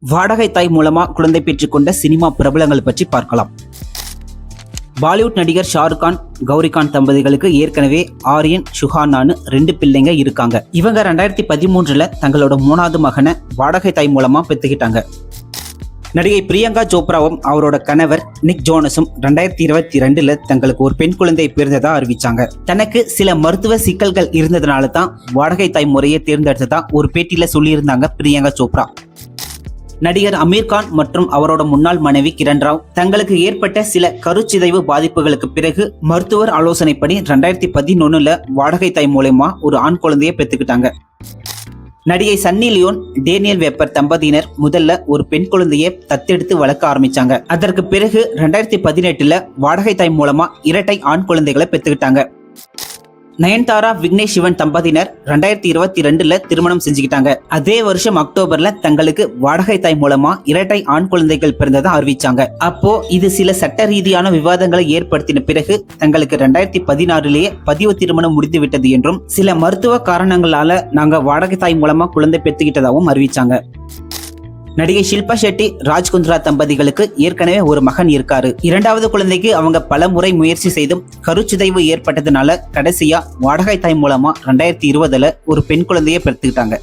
வாடகை தாய் மூலமா குழந்தை பெற்றுக்கொண்ட சினிமா பிரபலங்கள் பற்றி பார்க்கலாம். பாலிவுட் நடிகர் ஷாருக் கான், கௌரி கான் தம்பதிகளுக்கு ஏற்கனவே ஆரியன், சுஹானான்னு 2 பிள்ளைங்க இருக்காங்க. இவங்க 2013 தங்களோட 3வது மகனை வாடகை தாய் மூலமா பெற்றுக்கிட்டாங்க. நடிகை பிரியங்கா சோப்ராவும் அவரோட கணவர் நிக் ஜோனஸும் 2022 தங்களுக்கு ஒரு பெண் குழந்தை பிறந்ததா அறிவிச்சாங்க. தனக்கு சில மருத்துவ சிக்கல்கள் இருந்ததுனால தான் வாடகை தாய் முறையை தேர்ந்தெடுத்ததா ஒரு பேட்டியில சொல்லியிருந்தாங்க பிரியங்கா சோப்ரா. நடிகர் அமீர் கான் மற்றும் அவரோட முன்னாள் மனைவி கிரண் ராவ் தங்களுக்கு ஏற்பட்ட சில கருச்சிதைவு பாதிப்புகளுக்கு பிறகு மருத்துவர் ஆலோசனைப்படி 2011 வாடகை தாய் மூலமா ஒரு ஆண் குழந்தையை பெற்றுக்கிட்டாங்க. நடிகை சன்னி லியோன், டேனியல் வெப்பர் தம்பதியினர் முதல்ல ஒரு பெண் குழந்தையை தத்தெடுத்து வளர்க்க ஆரம்பிச்சாங்க. அதற்கு பிறகு 2018 வாடகை தாய் மூலமா இரட்டை ஆண் குழந்தைகளை பெற்றுக்கிட்டாங்க. நயன்தாரா, விக்னேஷ் சிவன் தம்பதியினர் 2022 திருமணம் செஞ்சுக்கிட்டாங்க. அதே வருஷம் அக்டோபர்ல தங்களுக்கு வாடகை தாய் மூலமா இரட்டை ஆண் குழந்தைகள் பிறந்ததா அறிவிச்சாங்க. அப்போ இது சில சட்ட ரீதியான விவாதங்களை ஏற்படுத்தின பிறகு தங்களுக்கு 2016 பதிவு திருமணம் முடிந்து விட்டது என்றும் சில மருத்துவ காரணங்களால நாங்க வாடகை தாய் மூலமா குழந்தை பெற்றுக்கிட்டதாகவும் அறிவிச்சாங்க. நடிகை ஷில்பா ஷெட்டி, ராஜ் குந்த்ரா தம்பதிகளுக்கு ஏற்கனவே ஒரு மகன் இருக்காரு. 2வது குழந்தைக்கு அவங்க பல முறை முயற்சி செய்தும் கருச்சிதைவு ஏற்பட்டதுனால கடைசியா வாடகை தாய் மூலமா 2020 ஒரு பெண் குழந்தையை பெற்றுக்கிட்டாங்க.